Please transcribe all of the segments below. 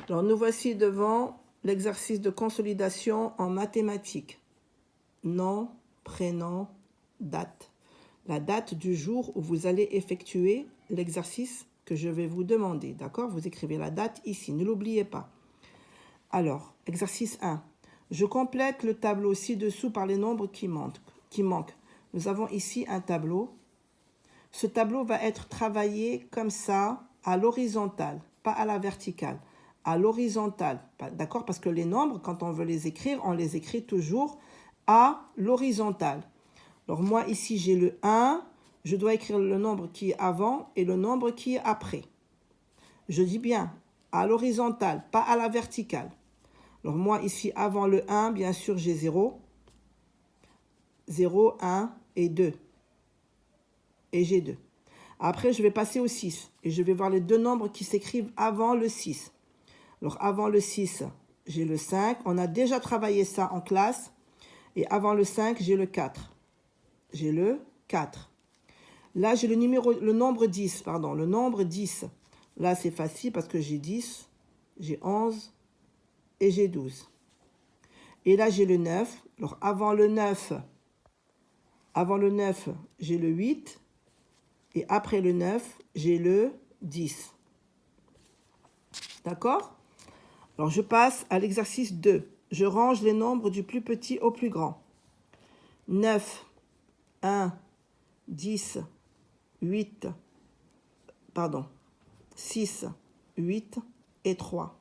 Alors, nous voici devant l'exercice de consolidation en mathématiques. Nom, prénom, date. La date du jour où vous allez effectuer l'exercice que je vais vous demander. D'accord? Vous écrivez la date ici, ne l'oubliez pas. Alors, exercice 1. Je complète le tableau ci-dessous par les nombres qui manquent. Nous avons ici un tableau. Ce tableau va être travaillé comme ça, à l'horizontale, pas à la verticale. À l'horizontale, d'accord? Parce que les nombres, quand on veut les écrire, on les écrit toujours à l'horizontale. Alors moi, ici, j'ai le 1. Je dois écrire le nombre qui est avant et le nombre qui est après. Je dis bien à l'horizontale, pas à la verticale. Alors moi, ici, avant le 1, bien sûr, j'ai 0. 0, 1 et 2. Et j'ai 2. Après, je vais passer au 6. Et je vais voir les deux nombres qui s'écrivent avant le 6. Alors, avant le 6, j'ai le 5. On a déjà travaillé ça en classe. Et avant le 5, j'ai le 4. J'ai le 4. Là, j'ai le nombre 10. Le nombre 10. Là, c'est facile parce que j'ai 10, j'ai 11 et j'ai 12. Et là, j'ai le 9. Alors, avant le 9, j'ai le 8. Et après le 9, j'ai le 10. D'accord? Alors, je passe à l'exercice 2. Je range les nombres du plus petit au plus grand. 9, 1, 10, 8, 6, 8 et 3.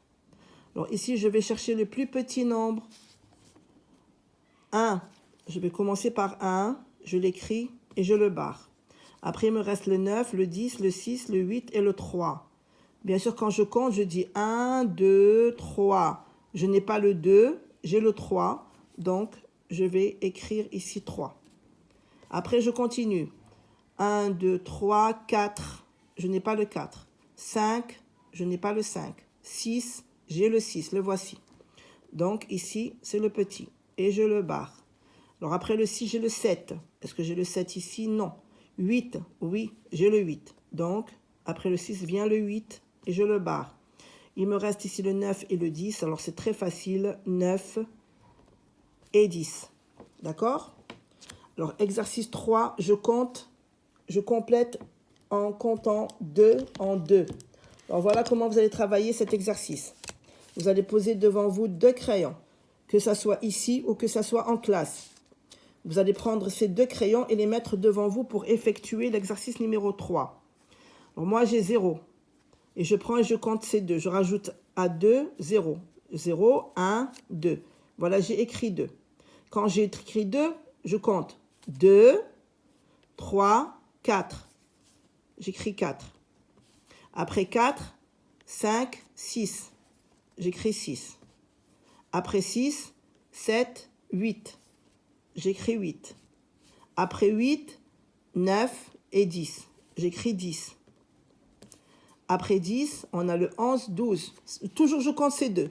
Alors, ici, je vais chercher le plus petit nombre. 1. Je vais commencer par 1. Je l'écris et je le barre. Après, il me reste le 9, le 10, le 6, le 8 et le 3. Bien sûr, quand je compte, je dis 1, 2, 3. Je n'ai pas le 2, j'ai le 3. Donc, je vais écrire ici 3. Après, je continue. 1, 2, 3, 4. Je n'ai pas le 4. 5, je n'ai pas le 5. 6, j'ai le 6. Le voici. Donc, ici, c'est le petit. Et je le barre. Alors, après le 6, j'ai le 7. Est-ce que j'ai le 7 ici? Non. 8, oui, j'ai le 8. Donc, après le 6 vient le 8 et je le barre. Il me reste ici le 9 et le 10. Alors, c'est très facile. 9 et 10. D'accord? Alors, exercice 3, je complète en comptant 2 en 2. Alors, voilà comment vous allez travailler cet exercice. Vous allez poser devant vous 2 crayons, que ça soit ici ou que ça soit en classe. Vous allez prendre ces 2 crayons et les mettre devant vous pour effectuer l'exercice numéro 3. Alors moi, j'ai 0. Et je prends et je compte ces 2. Je rajoute à 2, 0. 0, 1, 2. Voilà, j'ai écrit 2. Quand j'ai écrit 2, je compte 2, 3, 4. J'écris 4. Après 4, 5, 6. J'écris 6. Après 6, 7, 8. J'écris 8. Après 8, 9 et 10. J'écris 10. Après 10, on a le 11, 12. Toujours, je compte ces 2.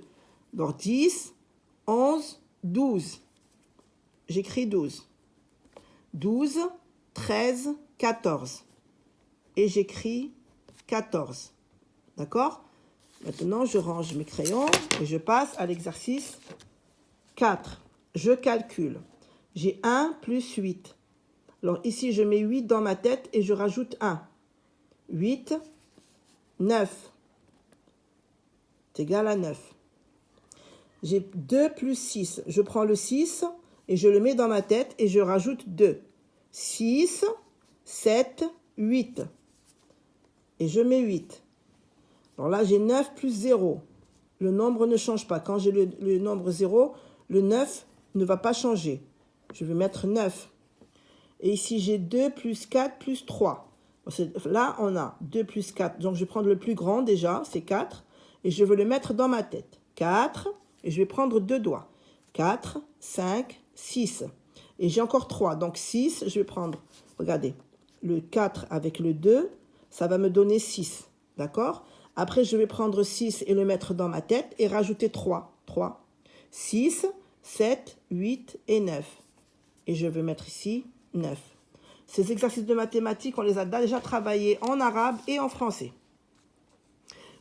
Donc 10, 11, 12. J'écris 12. 12, 13, 14. Et j'écris 14. D'accord? Maintenant, je range mes crayons et je passe à l'exercice 4. Je calcule. J'ai 1 plus 8. Alors ici, je mets 8 dans ma tête et je rajoute 1. 8, 9. C'est égal à 9. J'ai 2 plus 6. Je prends le 6 et je le mets dans ma tête et je rajoute 2. 6, 7, 8. Et je mets 8. Alors là, j'ai 9 plus 0. Le nombre ne change pas. Quand j'ai le nombre 0, le 9 ne va pas changer. Je vais mettre 9. Et ici, j'ai 2 plus 4 plus 3. Là, on a 2 plus 4. Donc, je vais prendre le plus grand déjà, c'est 4. Et je veux le mettre dans ma tête. 4. Et je vais prendre 2 doigts. 4, 5, 6. Et j'ai encore 3. Donc, 6, je vais prendre, regardez, le 4 avec le 2, ça va me donner 6. D'accord? Après, je vais prendre 6 et le mettre dans ma tête et rajouter 3. 3, 6, 7, 8 et 9. Et je vais mettre ici 9. Ces exercices de mathématiques, on les a déjà travaillés en arabe et en français.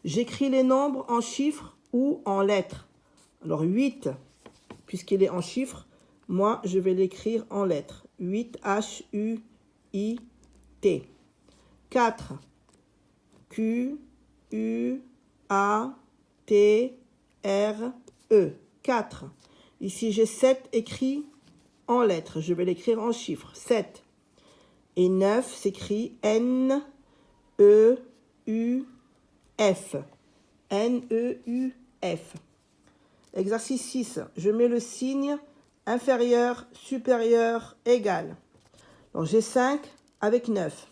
J'écris les nombres en chiffres ou en lettres? Alors 8, puisqu'il est en chiffres, moi je vais l'écrire en lettres. 8, H-U-I-T. 4, Q-U-A-T-R-E. 4. Ici j'ai 7 écrit en lettres. Je vais l'écrire en chiffres. 7. Et 9 s'écrit N-E-U-F. N-E-U-F. Exercice 6. Je mets le signe inférieur, supérieur, égal. Donc j'ai 5 avec 9.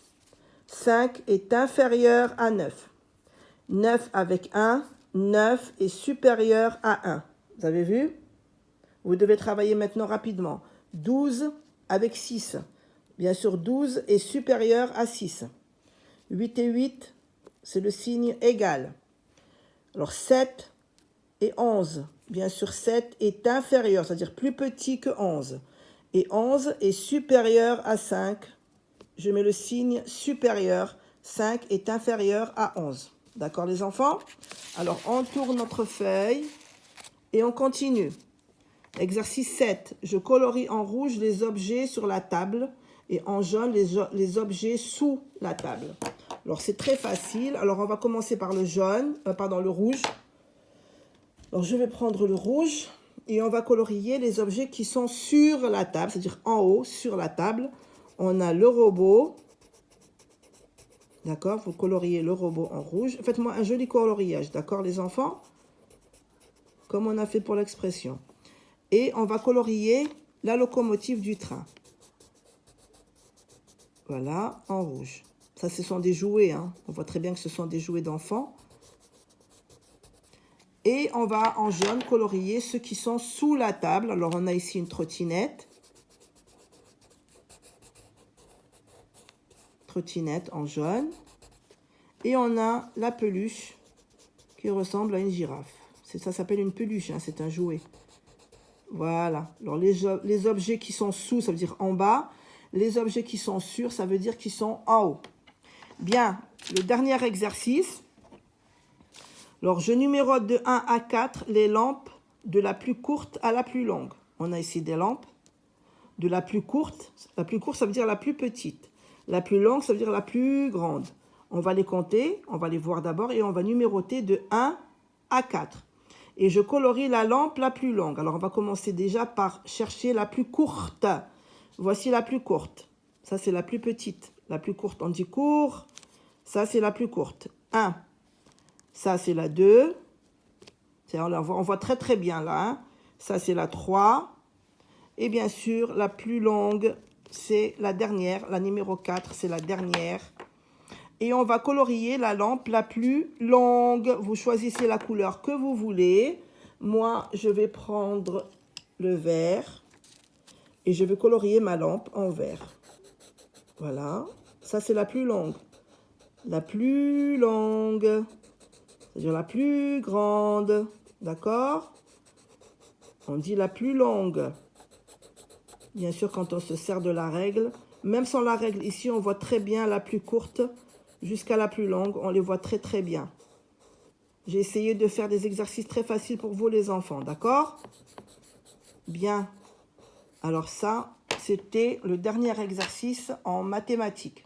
5 est inférieur à 9. 9 avec 1, 9 est supérieur à 1. Vous avez vu? Vous devez travailler maintenant rapidement. 12 avec 6. Bien sûr, 12 est supérieur à 6. 8 et 8, c'est le signe égal. Alors 7 et 11. Bien sûr, 7 est inférieur, c'est-à-dire plus petit que 11. Et 11 est supérieur à 5. Je mets le signe supérieur. 5 est inférieur à 11. D'accord, les enfants? Alors, on tourne notre feuille et on continue. Exercice 7. Je colorie en rouge les objets sur la table et en jaune les objets sous la table. Alors, c'est très facile. Alors, on va commencer par le jaune, le rouge. Alors, je vais prendre le rouge et on va colorier les objets qui sont sur la table, c'est-à-dire en haut, sur la table. On a le robot. D'accord, vous coloriez le robot en rouge. Faites-moi un joli coloriage, d'accord, les enfants? Comme on a fait pour l'expression. Et on va colorier la locomotive du train. Voilà, en rouge. Ça, ce sont des jouets, hein. On voit très bien que ce sont des jouets d'enfants. Et on va, en jaune, colorier ceux qui sont sous la table. Alors, on a ici une trottinette. Trottinette en jaune. Et on a la peluche qui ressemble à une girafe. Ça s'appelle une peluche, hein, c'est un jouet. Voilà. Alors, les objets qui sont sous, ça veut dire en bas. Les objets qui sont sur, ça veut dire qu'ils sont en haut. Bien, le dernier exercice. Alors, je numérote de 1 à 4 les lampes de la plus courte à la plus longue. On a ici des lampes de la plus courte. La plus courte, ça veut dire la plus petite. La plus longue, ça veut dire la plus grande. On va les compter, on va les voir d'abord et on va numéroter de 1 à 4. Et je colorie la lampe la plus longue. Alors, on va commencer déjà par chercher la plus courte. Voici la plus courte. Ça, c'est la plus petite. La plus courte, on dit court. Ça, c'est la plus courte. 1. Ça, c'est la 2. On voit très, très bien là. Hein. Ça, c'est la 3. Et bien sûr, la plus longue, c'est la dernière. La numéro 4, c'est la dernière. Et on va colorier la lampe la plus longue. Vous choisissez la couleur que vous voulez. Moi, je vais prendre le vert. Et je vais colorier ma lampe en vert. Voilà. Ça, c'est la plus longue. La plus longue. C'est-à-dire la plus grande. D'accord? On dit la plus longue. Bien sûr, quand on se sert de la règle. Même sans la règle, ici, on voit très bien la plus courte jusqu'à la plus longue. On les voit très, très bien. J'ai essayé de faire des exercices très faciles pour vous, les enfants. D'accord? Bien. Alors ça, c'était le dernier exercice en mathématiques.